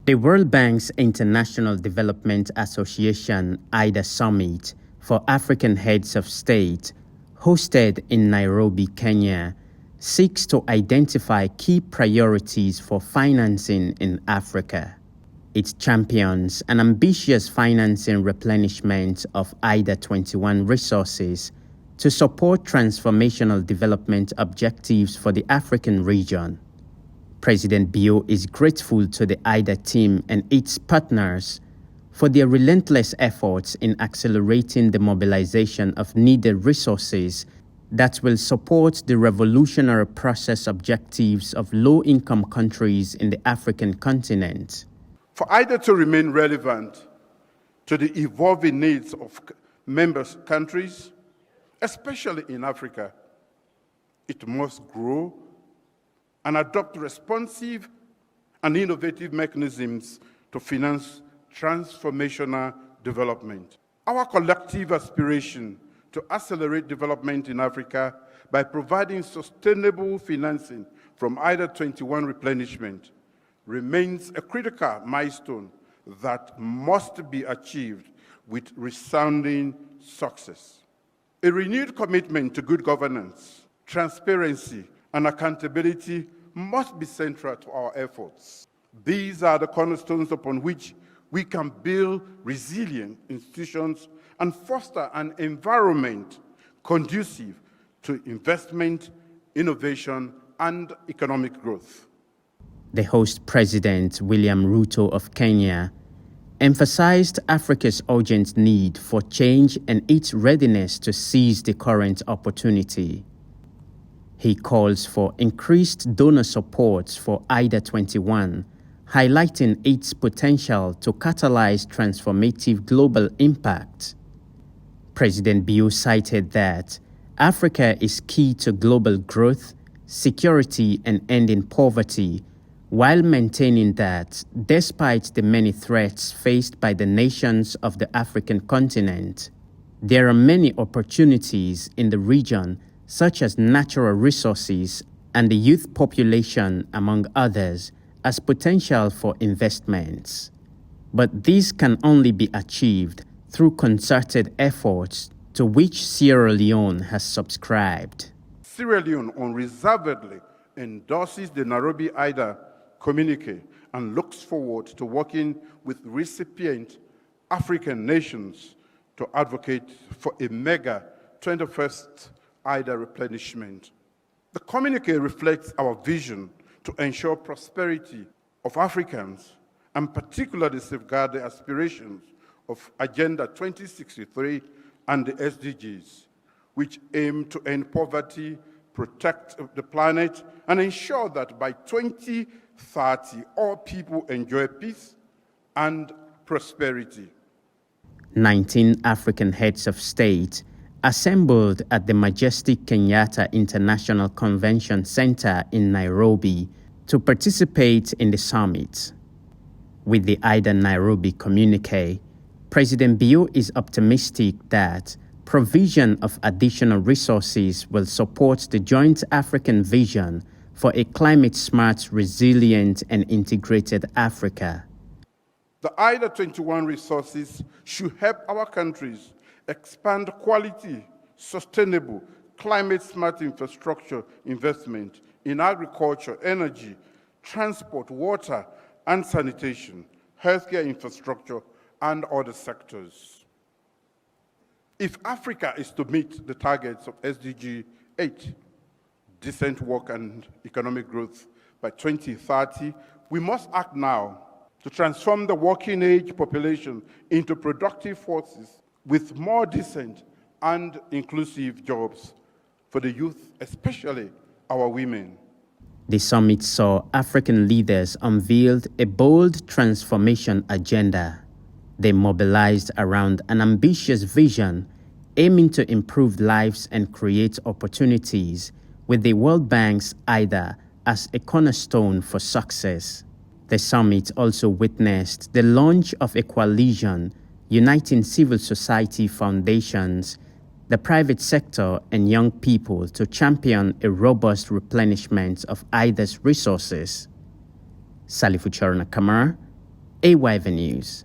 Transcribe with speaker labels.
Speaker 1: The World Bank's International Development Association IDA Summit for African Heads of State, hosted in Nairobi, Kenya, seeks to identify key priorities for financing in Africa. It champions an ambitious financing replenishment of IDA21 resources to support transformational development objectives for the African region. President Bio is grateful to the IDA team and its partners for their relentless efforts in accelerating the mobilization of needed resources that will support the revolutionary process objectives of low-income countries in the African continent.
Speaker 2: For IDA to remain relevant to the evolving needs of member countries, especially in Africa, it must grow and adopt responsive and innovative mechanisms to finance transformational development. Our collective aspiration to accelerate development in Africa by providing sustainable financing from IDA21 replenishment remains a critical milestone that must be achieved with resounding success. A renewed commitment to good governance, transparency, and accountability must be central to our efforts. These are the cornerstones upon which we can build resilient institutions and foster an environment conducive to investment, innovation, and economic growth.
Speaker 1: The host president, William Ruto of Kenya, emphasized Africa's urgent need for change and its readiness to seize the current opportunity. He calls for increased donor support for IDA21, highlighting its potential to catalyze transformative global impact. President Bio cited that Africa is key to global growth, security, and ending poverty, while maintaining that, despite the many threats faced by the nations of the African continent, there are many opportunities in the region, such as natural resources and the youth population, among others, as potential for investments. But these can only be achieved through concerted efforts to which Sierra Leone has subscribed.
Speaker 2: Sierra Leone unreservedly endorses the Nairobi IDA communique and looks forward to working with recipient African nations to advocate for a mega 21st IDA replenishment. The communique reflects our vision to ensure prosperity of Africans and particularly safeguard the aspirations of Agenda 2063 and the SDGs, which aim to end poverty, protect the planet, and ensure that by 2030, all people enjoy peace and prosperity.
Speaker 1: 19 African heads of state assembled at the majestic Kenyatta International Convention Center in Nairobi to participate in the summit. With the IDA Nairobi communique, President Bio is optimistic that provision of additional resources will support the joint African vision for a climate-smart, resilient, and integrated Africa.
Speaker 2: The IDA21 resources should help our countries expand quality, sustainable, climate-smart infrastructure investment in agriculture, energy, transport, water, and sanitation, healthcare infrastructure, and other sectors. If Africa is to meet the targets of SDG 8, decent work and economic growth by 2030, we must act now to transform the working age population into productive forces with more decent and inclusive jobs for the youth, especially our women.
Speaker 1: The summit saw African leaders unveiled a bold transformation agenda. They mobilized around an ambitious vision aiming to improve lives and create opportunities, with the World Bank's IDA as a cornerstone for success. The summit also witnessed the launch of a coalition uniting civil society foundations, the private sector, and young people to champion a robust replenishment of IDA's resources. Salifu Charna Kamara, AYV News.